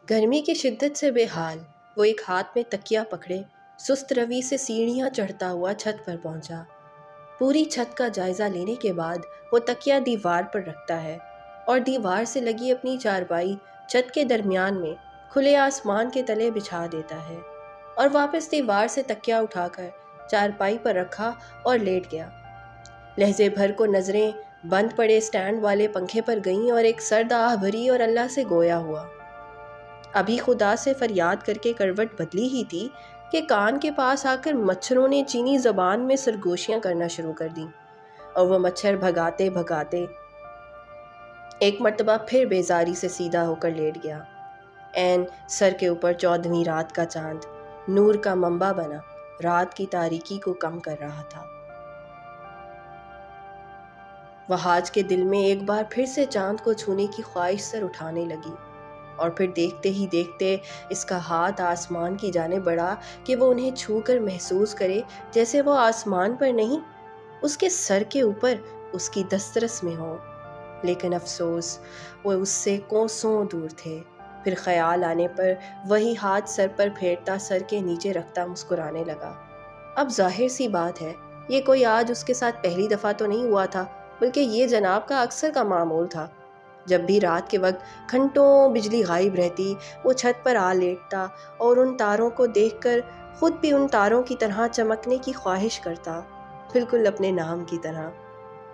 گرمی کی شدت سے بے حال وہ ایک ہاتھ میں تکیا پکڑے سست روی سے سیڑھیاں چڑھتا ہوا چھت پر پہنچا۔ پوری چھت کا جائزہ لینے کے بعد وہ تکیا دیوار پر رکھتا ہے اور دیوار سے لگی اپنی چارپائی چھت کے درمیان میں کھلے آسمان کے تلے بچھا دیتا ہے اور واپس دیوار سے تکیا اٹھا کر چارپائی پر رکھا اور لیٹ گیا۔ لہجے بھر کو نظریں بند پڑے سٹینڈ والے پنکھے پر گئیں اور ایک سرد آہ بھری اور اللہ سے گویا ہوا۔ ابھی خدا سے فریاد کر کے کروٹ بدلی ہی تھی کہ کان کے پاس آ کر مچھروں نے چینی زبان میں سرگوشیاں کرنا شروع کر دیں اور وہ مچھر بھگاتے بھگاتے ایک مرتبہ پھر بیزاری سے سیدھا ہو کر لیٹ گیا۔ عین سر کے اوپر 14ویں رات کا چاند نور کا منبع بنا رات کی تاریکی کو کم کر رہا تھا۔ وہاج کے دل میں ایک بار پھر سے چاند کو چھونے کی خواہش سر اٹھانے لگی اور پھر دیکھتے ہی دیکھتے اس کا ہاتھ آسمان کی جانب بڑھا کہ وہ انہیں چھو کر محسوس کرے جیسے وہ آسمان پر نہیں اس کے سر کے اوپر اس کی دسترس میں ہو، لیکن افسوس وہ اس سے کوسوں دور تھے۔ پھر خیال آنے پر وہی ہاتھ سر پر پھیرتا سر کے نیچے رکھتا مسکرانے لگا۔ اب ظاہر سی بات ہے یہ کوئی آج اس کے ساتھ پہلی دفعہ تو نہیں ہوا تھا، بلکہ یہ جناب کا اکثر کا معمول تھا۔ جب بھی رات کے وقت گھنٹوں بجلی غائب رہتی وہ چھت پر آ لیٹتا اور ان تاروں کو دیکھ کر خود بھی ان تاروں کی طرح چمکنے کی خواہش کرتا، بالکل اپنے نام کی طرح۔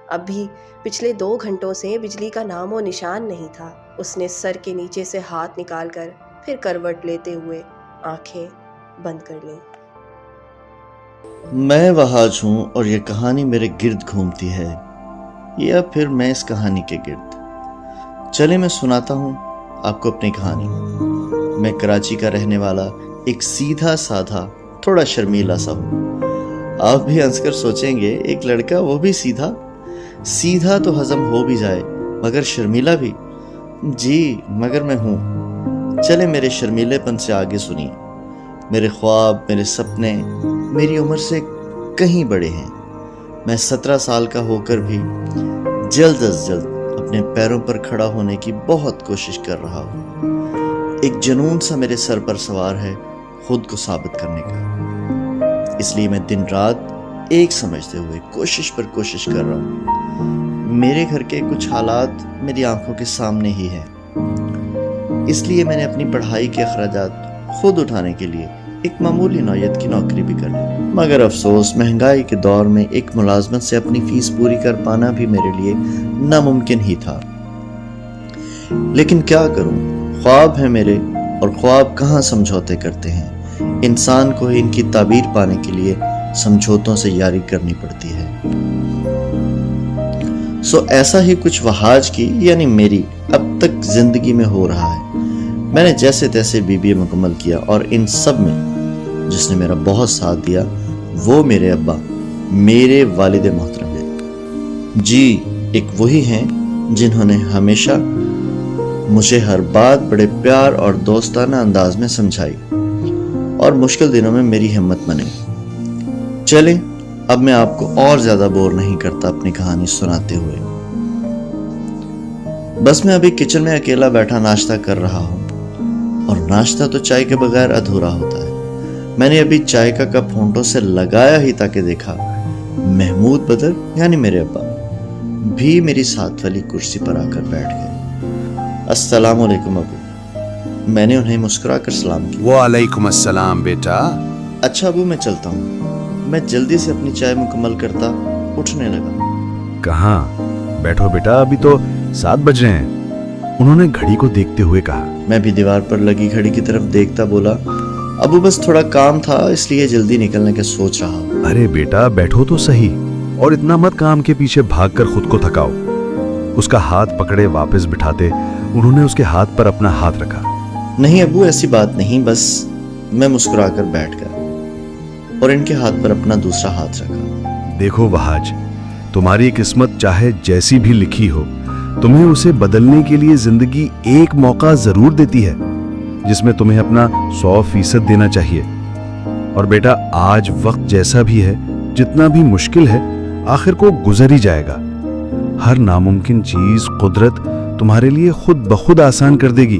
اب بھی پچھلے 2 گھنٹوں سے بجلی کا نام و نشان نہیں تھا۔ اس نے سر کے نیچے سے ہاتھ نکال کر پھر کروٹ لیتے ہوئے آنکھیں بند کر لیں۔ میں وہاج ہوں اور یہ کہانی میرے گرد گھومتی ہے، یا پھر میں اس کہانی کے گرد۔ چلے میں سناتا ہوں آپ کو اپنی کہانی۔ میں کراچی کا رہنے والا ایک سیدھا سادھا تھوڑا شرمیلا سا ہوں۔ آپ بھی ہنس کر سوچیں گے ایک لڑکا وہ بھی سیدھا تو ہضم ہو بھی جائے مگر شرمیلا بھی؟ جی مگر میں ہوں۔ چلے میرے شرمیلے پن سے آگے سنیے۔ میرے خواب، میرے سپنے میری عمر سے کہیں بڑے ہیں۔ میں 17 سال کا ہو کر بھی جلد از جلد اپنے پیروں پر کھڑا ہونے کی بہت کوشش کر رہا ہوں۔ ایک جنون سا میرے سر پر سوار ہے خود کو ثابت کرنے کا، اس لیے میں دن رات ایک سمجھتے ہوئے کوشش پر کوشش کر رہا ہوں۔ میرے گھر کے کچھ حالات میری آنکھوں کے سامنے ہی ہیں، اس لیے میں نے اپنی پڑھائی کے اخراجات خود اٹھانے کے لیے ایک معمولی نوعیت کی نوکری بھی کر لی۔ مگر افسوس مہنگائی کے دور میں ایک ملازمت سے اپنی فیس پوری کر پانا بھی میرے لیے ناممکن ہی تھا۔ لیکن کیا کروں، خواب ہیں میرے، اور خواب کہاں سمجھوتے کرتے ہیں۔ انسان کو ان کی تعبیر پانے کے لیے سمجھوتوں سے یاری کرنی پڑتی ہے۔ ایسا ہی کچھ وہاج کی یعنی میری اب تک زندگی میں ہو رہا ہے۔ میں نے جیسے تیسے BBA مکمل کیا، اور ان سب میں جس نے میرا بہت ساتھ دیا وہ میرے ابا، میرے والد محترم ہیں۔ جی ایک وہی ہیں جنہوں نے ہمیشہ مجھے ہر بات بڑے پیار اور دوستانہ انداز میں سمجھائی اور مشکل دنوں میں میری ہمت بنائی۔ چلیں اب میں آپ کو اور زیادہ بور نہیں کرتا اپنی کہانی سناتے ہوئے۔ بس میں ابھی کچن میں اکیلا بیٹھا ناشتہ کر رہا ہوں، اور ناشتہ تو چائے کے بغیر ادھورا ہوتا ہے۔ میں نے ابھی چائے کا کپ ہونٹوں سے لگایا ہی تاکہ دیکھا محمود بدر یعنی میرے ابا بھی میری ساتھ والی کرسی پر آ کر بیٹھ گئے۔ السلام علیکم ابو۔ میں نے انہیں مسکرا کر سلام کیا۔ وعلیکم السلام بیٹا۔ اچھا ابو میں چلتا ہوں۔ میں جلدی سے اپنی چائے مکمل کرتا اٹھنے لگا۔ کہاں؟ بیٹھو بیٹا، ابھی تو 7 بج رہے ہیں، انہوں نے گھڑی کو دیکھتے ہوئے کہا۔ میں بھی دیوار پر لگی گھڑی کی طرف دیکھتا بولا، ابو بس تھوڑا کام تھا اس لیے جلدی نکلنے کے سوچ رہا ہوں۔ ارے بیٹا بیٹھو تو صحیح، اور اتنا مت کام کے پیچھے بھاگ کر خود کو تھکاؤ۔ اس کا ہاتھ پکڑے واپس بٹھاتے انہوں نے اس کے ہاتھ پر اپنا ہاتھ رکھا۔ نہیں ابو ایسی بات نہیں، بس میں مسکرا کر بیٹھ گیا اور ان کے ہاتھ پر اپنا دوسرا ہاتھ رکھا۔ دیکھو وہاج، تمہاری قسمت چاہے جیسی بھی لکھی ہو، تمہیں اسے بدلنے کے لیے زندگی ایک موقع ضرور دیتی ہے جس میں تمہیں اپنا 100% دینا چاہیے۔ اور بیٹا آج وقت جیسا بھی ہے، جتنا بھی مشکل ہے، آخر کو گزر ہی جائے گا۔ ہر ناممکن چیز قدرت تمہارے لیے خود بخود آسان کر دے گی۔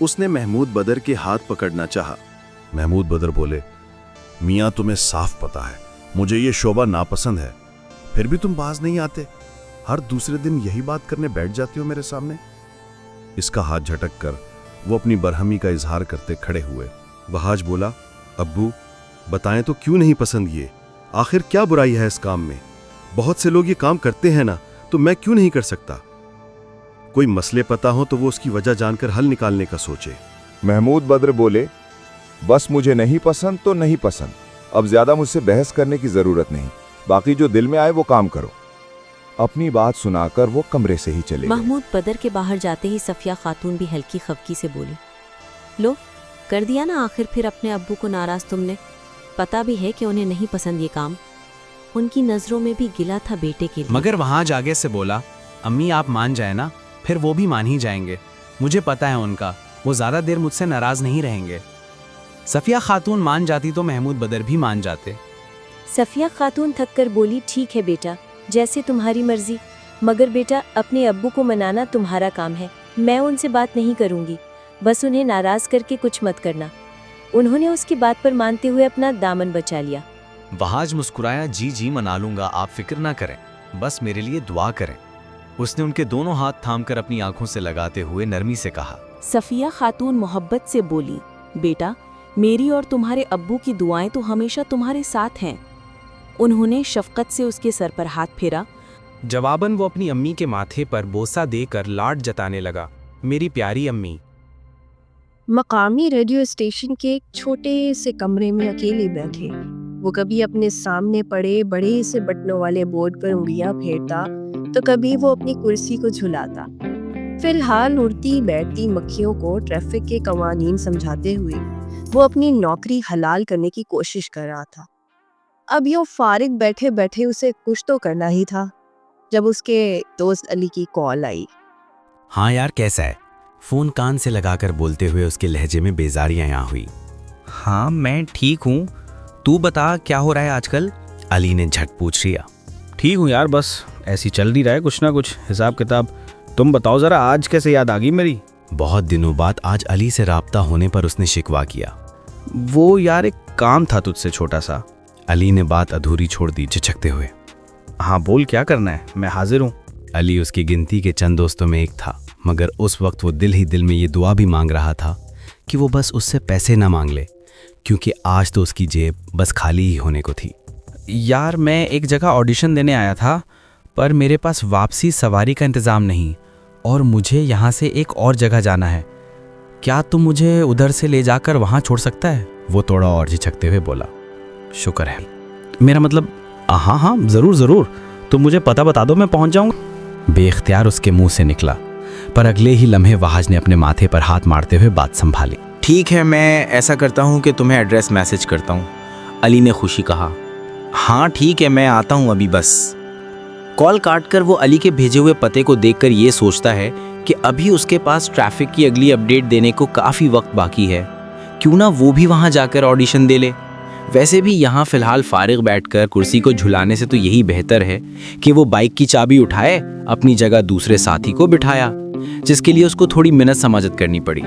اس نے محمود بدر کے ہاتھ پکڑنا چاہا۔ محمود بدر بولے، میاں تمہیں صاف پتا ہے مجھے یہ شعبہ ناپسند ہے، پھر بھی تم باز نہیں آتے، ہر دوسرے دن یہی بات کرنے بیٹھ جاتی ہو میرے سامنے۔ اس کا ہاتھ جھٹک کر وہ اپنی برہمی کا اظہار کرتے کھڑے ہوئے۔ وہاج بولا، ابو بتائیں تو کیوں نہیں پسند یہ؟ آخر کیا برائی ہے اس کام میں؟ بہت سے لوگ یہ کام کرتے ہیں نا، تو میں کیوں نہیں کر سکتا؟ کوئی مسئلے پتا ہو تو وہ اس کی وجہ جان کر حل نکالنے کا سوچے۔ محمود بدر بولے، بس مجھے نہیں پسند تو نہیں پسند، اب زیادہ مجھ سے بحث کرنے کی ضرورت نہیں، باقی جو دل میں آئے وہ کام کرو۔ اپنی بات سنا کر وہ کمرے سے ہی چلے گئے۔ محمود بدر کے باہر جاتے ہی صفیہ خاتون بھی ہلکی خفگی سے بولی، لو کر دیا نا آخر پھر اپنے ابو کو ناراض تم نے، پتا بھی ہے کہ انہیں نہیں پسند یہ کام۔ ان کی نظروں میں بھی گلا تھا بیٹے کے لیے۔ مگر وہاں آگے سے بولا، امی آپ مان جائیں نا، پھر وہ بھی مان ہی جائیں گے، مجھے پتا ہے ان کا، وہ زیادہ دیر مجھ سے ناراض نہیں رہیں گے۔ صفیہ خاتون مان جاتی تو محمود بدر بھی مان جاتے۔ صفیہ خاتون تھک کر بولی، ٹھیک ہے بیٹا، جیسے تمہاری مرضی، مگر بیٹا اپنے ابو کو منانا تمہارا کام ہے، میں ان سے بات نہیں کروں گی، بس انہیں ناراض کر کے کچھ مت کرنا۔ انہوں نے اس کی بات پر مانتے ہوئے اپنا دامن بچا لیا۔ وہاج مسکرایا، جی جی منا لوں گا، آپ فکر نہ کریں، بس میرے لیے دعا کریں۔ اس نے ان کے دونوں ہاتھ تھام کر اپنی آنکھوں سے لگاتے ہوئے نرمی سے کہا۔ صفیہ خاتون محبت سے بولی، بیٹا میری اور تمہارے ابو کی دعائیں تو ہمیشہ تمہارے ساتھ ہیں۔ انہوں نے شفقت سے اس کے سر پر ہاتھ پھیرا۔ جواباً وہ اپنی امی کے ماتھے پر بوسہ دے کر لاڈ جتانے لگا، میری پیاری امی۔ مقامی ریڈیو اسٹیشن کے ایک چھوٹے سے کمرے میں اکیلے بیٹھے، وہ کبھی اپنے سامنے پڑے بڑے سے بٹنوں والے بورڈ پر انگلیاں پھیرتا تو کبھی وہ اپنی کرسی کو جھلاتا۔ فی الحال اڑتی بیٹھتی مکھیوں کو ٹریفک کے قوانین سمجھاتے ہوئے وہ اپنی نوکری حلال کرنے کی کوشش کر رہا تھا۔ اب یوں فارغ بیٹھے بیٹھے اسے کچھ تو کرنا ہی تھا جب اس کے دوست علی کی کال آئی۔ ہاں یار کیسا ہے؟ فون کان سے لگا کر بولتے ہوئے اس کے لہجے میں بیزاریاں یہاں ہوئی۔ ہاں میں ٹھیک ہوں، تو بتا کیا ہو رہا ہے آج کل؟ علی نے جھٹ پوچھ لیا۔ ٹھیک ہوں یار، بس ایسی چل نہیں رہا ہے کچھ نہ کچھ حساب کتاب۔ تم بتاؤ ذرا آج کیسے یاد آ گئی میری؟ بہت دنوں بعد آج علی سے رابطہ ہونے پر اس نے شکوہ کیا۔ وہ یار ایک کام تھا تجھ سے چھوٹا سا۔ علی نے بات ادھوری چھوڑ دی جھجکتے ہوئے۔ ہاں بول، کیا کرنا ہے، میں حاضر ہوں۔ علی اس کی گنتی کے چند دوستوں میں ایک تھا، مگر اس وقت وہ دل ہی دل میں یہ دعا بھی مانگ رہا تھا کہ وہ بس اس سے پیسے نہ مانگ لے، کیونکہ آج تو اس کی جیب بس خالی ہی ہونے کو تھی۔ یار میں ایک جگہ آڈیشن دینے آیا تھا، پر میرے پاس واپسی سواری کا انتظام نہیں، اور مجھے یہاں سے ایک اور جگہ جانا ہے، کیا تم مجھے ادھر سے لے جا کر وہاں چھوڑ سکتا ہے؟ وہ تھوڑا اور جھجکتے ہوئے بولا، شکر ہے۔ میرا مطلب ہاں ضرور ضرور، تم مجھے پتہ بتا دو، میں پہنچ جاؤں گا۔ بے اختیار اس کے منہ سے نکلا، پر اگلے ہی لمحے وہاج نے اپنے ماتھے پر ہاتھ مارتے ہوئے بات سنبھالی۔ ٹھیک ہے، میں ایسا کرتا ہوں کہ تمہیں ایڈریس میسج کرتا ہوں، علی نے خوشی کہا۔ ہاں ٹھیک ہے، میں آتا ہوں ابھی بس۔ کال کاٹ کر وہ علی کے بھیجے ہوئے پتے کو دیکھ کر یہ سوچتا ہے کہ ابھی اس کے پاس ٹریفک کی اگلی اپڈیٹ دینے کو کافی وقت باقی ہے، کیوں نہ وہ بھی وہاں جا کر آڈیشن دے لے۔ ویسے بھی یہاں فی الحال فارغ بیٹھ کر کرسی کو جھلانے سے تو یہی بہتر ہے کہ وہ بائک کی چابی اٹھائے، اپنی جگہ دوسرے ساتھی کو بٹھایا، جس کے لیے اس کو تھوڑی منت سماجت کرنی پڑی۔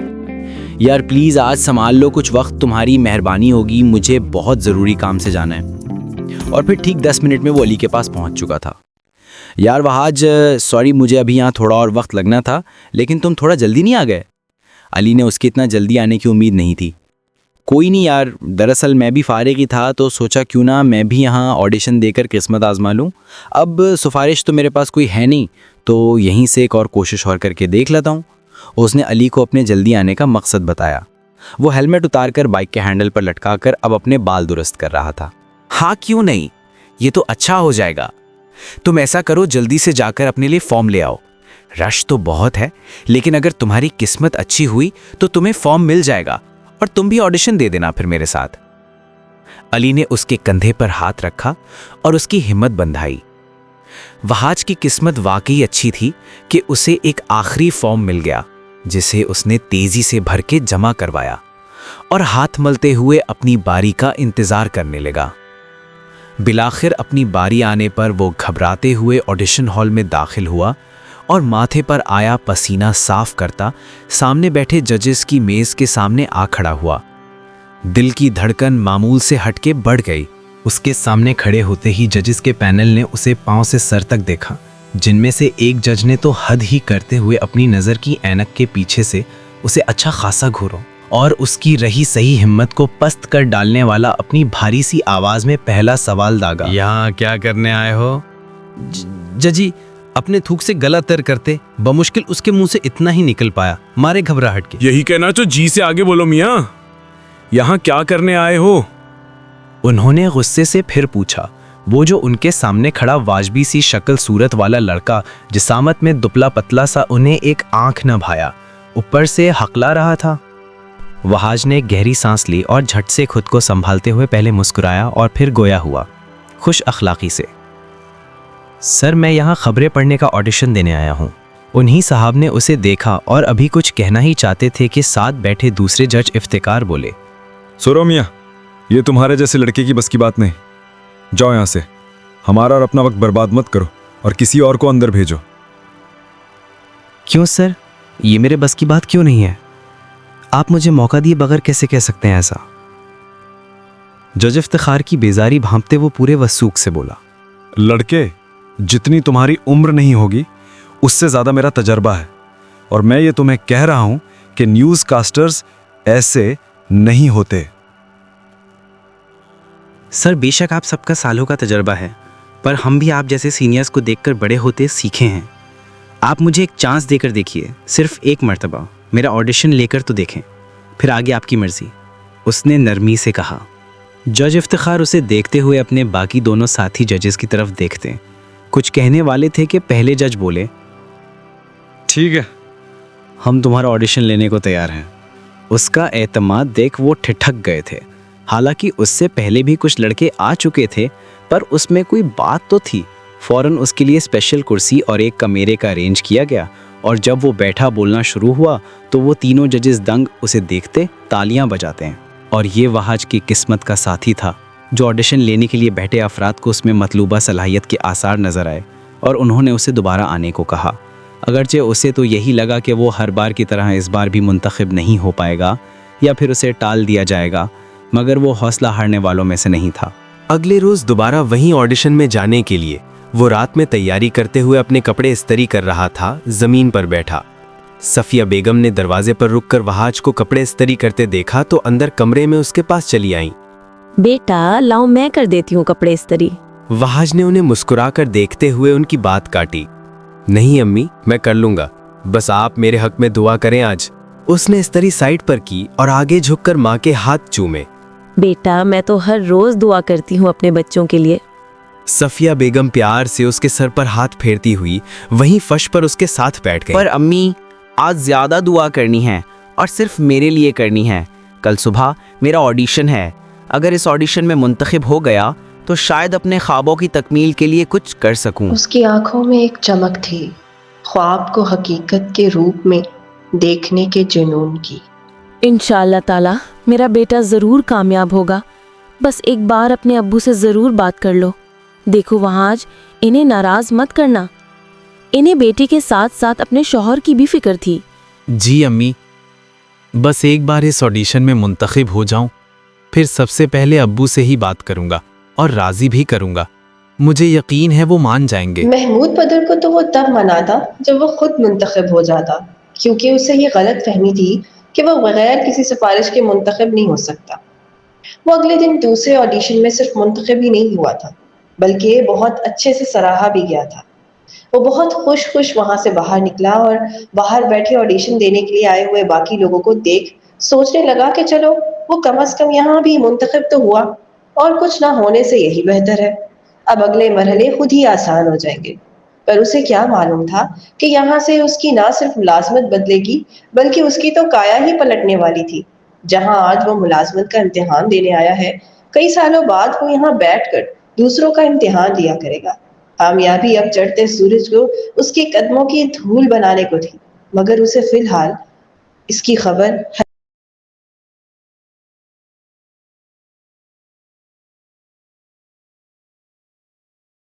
یار پلیز آج سنبھال لو کچھ وقت، تمہاری مہربانی ہوگی، مجھے بہت ضروری کام سے جانا ہے۔ اور پھر ٹھیک 10 منٹ میں وہ علی کے پاس پہنچ چکا تھا۔ یار وہاج سوری، مجھے ابھی یہاں تھوڑا اور وقت لگنا تھا، لیکن تم تھوڑا جلدی نہیں آ گئے؟ علی نے اس کے اتنا جلدی آنے کی امید نہیں تھی۔ کوئی نہیں یار، دراصل میں بھی فارغ ہی تھا تو سوچا کیوں نہ میں بھی یہاں آڈیشن دے کر قسمت آزما لوں۔ اب سفارش تو میرے پاس کوئی ہے نہیں، تو یہیں سے ایک اور کوشش اور کر کے دیکھ لیتا ہوں۔ اس نے علی کو اپنے جلدی آنے کا مقصد بتایا۔ وہ ہیلمٹ اتار کر بائک کے ہینڈل پر لٹکا کر اب اپنے بال درست کر رہا تھا۔ ہاں کیوں نہیں، یہ تو اچھا ہو جائے گا۔ تم ایسا کرو، جلدی سے جا کر اپنے لیے فارم لے آؤ۔ رش تو بہت ہے، لیکن اگر تمہاری قسمت اچھی ہوئی تو تمہیں فارم مل جائے گا، اور تم بھی آڈیشن دے دینا پھر میرے ساتھ۔ علی نے اس کے کندھے پر ہاتھ رکھا اور اس کی ہمت بندھائی۔ وہاج کی قسمت واقعی اچھی تھی کہ اسے ایک آخری فارم مل گیا، جسے اس نے تیزی سے بھر کے جمع کروایا اور ہاتھ ملتے ہوئے اپنی باری کا انتظار کرنے لگا۔ بالآخر اپنی باری آنے پر وہ گھبراتے ہوئے آڈیشن ہال میں داخل ہوا اور ماتھے پر آیا پسینہ صاف کرتا سامنے بیٹھے ججز کی میز کے سامنے آ کھڑا ہوا۔ دل کی دھڑکن معمول سے ہٹ کے بڑھ گئی۔ اس کے سامنے کھڑے ہوتے ہی ججز کے پینل نے اسے پاؤں سے سر تک دیکھا، جن میں سے ایک جج نے تو حد ہی کرتے ہوئے اپنی نظر کی اینک کے پیچھے سے اسے اچھا خاصا گھورا اور اس کی رہی صحیح ہمت کو پست کر ڈالنے والا اپنی بھاری سی آواز میں پہلا سوال داغا۔ یہاں کیا کرنے آئے ہو؟ ججی اپنے تھوک سے گلا تر کرتے بمشکل اس کے منہ سے اتنا ہی نکل پایا، مارے گھبراہٹ کے۔ یہی کہنا تو جی سے آگے بولو میاں، یہاں کیا کرنے آئے ہو؟ انہوں نے غصے سے پھر پوچھا۔ وہ جو ان کے سامنے کھڑا واجبی سی شکل صورت والا لڑکا جسامت میں دبلا پتلا سا انہیں ایک آنکھ نہ بھایا، اوپر سے ہقلا رہا تھا۔ وہاج نے گہری سانس لی اور جھٹ سے خود کو سنبھالتے ہوئے پہلے مسکرایا اور پھر گویا ہوا خوش اخلاقی سے۔ سر میں یہاں خبریں پڑھنے کا آڈیشن دینے آیا ہوں۔ انہی صاحب نے اسے دیکھا اور ابھی کچھ کہنا ہی چاہتے تھے کہ ساتھ بیٹھے دوسرے جج افتخار بولے، سورو میاں، یہ تمہارے جیسے لڑکے کی بس کی بات نہیں، جاؤ یہاں سے، ہمارا اور اپنا وقت برباد مت کرو اور کسی اور کو اندر بھیجو۔ کیوں سر، یہ میرے بس کی بات کیوں نہیں ہے؟ آپ مجھے موقع دیے بغیر کیسے کہہ سکتے ہیں ایسا؟ جج افتخار کی بیزاری بھانپتے وہ پورے وسوخ سے بولا، لڑکے، جتنی تمہاری عمر نہیں ہوگی اس سے زیادہ میرا تجربہ ہے، اور میں یہ تمہیں کہہ رہا ہوں کہ نیوز کاسٹرز ایسے نہیں ہوتے۔ سر بے شک آپ سب کا سالوں کا تجربہ ہے، پر ہم بھی آپ جیسے سینئرز کو دیکھ کر بڑے ہوتے سیکھے ہیں۔ آپ مجھے ایک چانس دے کر دیکھیے، صرف ایک مرتبہ میرا آڈیشن لے کر تو دیکھیں، پھر آگے آپ کی مرضی، اس نے نرمی سے کہا۔ جج افتخار اسے دیکھتے ہوئے اپنے باقی دونوں ساتھی ججز کی طرف دیکھتے کچھ کہنے والے تھے کہ پہلے جج بولے، ٹھیک ہے، ہم تمہارا آڈیشن لینے کو تیار ہیں۔ اس کا اعتماد دیکھ وہ ٹھٹک گئے تھے، حالانکہ اس سے پہلے بھی کچھ لڑکے آ چکے تھے، پر اس میں کوئی بات تو تھی۔ فوراً اس کے لیے اسپیشل کرسی اور ایک کمرے کا ارینج کیا گیا، اور جب وہ بیٹھا بولنا شروع ہوا تو وہ تینوں ججز دنگ اسے دیکھتے تالیاں بجاتے ہیں۔ اور یہ وہاج کی قسمت کا ساتھی تھا جو آڈیشن لینے کے لیے بیٹھے افراد کو اس میں مطلوبہ صلاحیت کے آثار نظر آئے، اور انہوں نے اسے دوبارہ آنے کو کہا، اگرچہ اسے تو یہی لگا کہ وہ ہر بار کی طرح اس بار بھی منتخب نہیں ہو پائے گا یا پھر اسے ٹال دیا جائے گا، مگر وہ حوصلہ ہارنے والوں میں سے نہیں تھا۔ اگلے روز دوبارہ وہیں آڈیشن میں جانے کے لیے وہ رات میں تیاری کرتے ہوئے اپنے کپڑے استری کر رہا تھا، زمین پر بیٹھا۔ صفیہ بیگم نے دروازے پر رک کر وہاج کو کپڑے استری کرتے دیکھا تو اندر کمرے میں اس کے پاس چلی آئیں۔ بیٹا لاؤ میں کر دیتی ہوں کپڑے استری۔ وہاج نے انہیں مسکرا کر دیکھتے ہوئے ان کی بات کاٹی، نہیں امی، میں کر لوں گا، بس آپ میرے حق میں دعا کریں آج۔ اس نے استری سائڈ پر کی اور آگے جھک کر ماں کے ہاتھ چومے۔ بیٹا میں تو ہر روز دعا کرتی ہوں اپنے بچوں کے لیے۔ صفیہ بیگم پیار سے اس کے سر پر ہاتھ پھیرتی ہوئی وہیں فرش پر اس کے ساتھ بیٹھ گئی۔ پر امی، آج زیادہ دعا کرنی ہے اور صرف میرے لیے کرنی ہے۔ کل صبح میرا آڈیشن ہے، اگر اس آڈیشن میں منتخب ہو گیا تو شاید اپنے خوابوں کی تکمیل کے لیے کچھ کر سکوں۔ اس کی آنکھوں میں ایک چمک تھی، خواب کو حقیقت کے روپ میں دیکھنے کے جنون کی۔ انشاءاللہ تعالی میرا بیٹا ضرور کامیاب ہوگا، بس ایک بار اپنے ابو سے ضرور بات کر لو۔ دیکھو وہاج، انہیں ناراض مت کرنا، انہیں بیٹے کے ساتھ ساتھ اپنے شوہر کی بھی فکر تھی۔ جی امی، بس ایک بار اس آڈیشن میں منتخب ہو جاؤں، پھر سب سے پہلے ابو سے ہی بات کروں گا اور راضی بھی کروں گا، مجھے یقین ہے وہ مان جائیں گے۔ محمود بدر کو تو وہ تب مناتا جب وہ خود منتخب ہو جاتا، کیونکہ اسے یہ غلط فہمی تھی کہ وہ بغیر کسی سفارش کے منتخب نہیں ہو سکتا۔ وہ اگلے دن دوسرے آڈیشن میں صرف منتخب ہی نہیں ہوا تھا بلکہ بہت اچھے سے سراہا بھی گیا تھا۔ وہ بہت خوش وہاں سے باہر نکلا اور باہر بیٹھے آڈیشن دینے کے لیے آئے ہوئے باقی لوگوں کو دیکھ سوچنے لگا کہ چلو وہ کم از کم یہاں بھی منتخب تو ہوا، اور کچھ نہ ہونے سے یہی بہتر ہے، اب اگلے مرحلے خود ہی آسان ہو جائیں گے۔ پر اسے کیا معلوم تھا کہ یہاں سے اس کی نہ صرف ملازمت بدلے گی بلکہ اس کی تو کایا ہی پلٹنے والی تھی۔ جہاں آج وہ ملازمت کا امتحان دینے آیا ہے، کئی سالوں بعد وہ یہاں بیٹھ کر دوسروں کا امتحان دیا کرے گا۔ کامیابی اب چڑھتے سورج کو اس کے قدموں کی دھول بنانے کو تھی، مگر اسے فی الحال اس کی خبر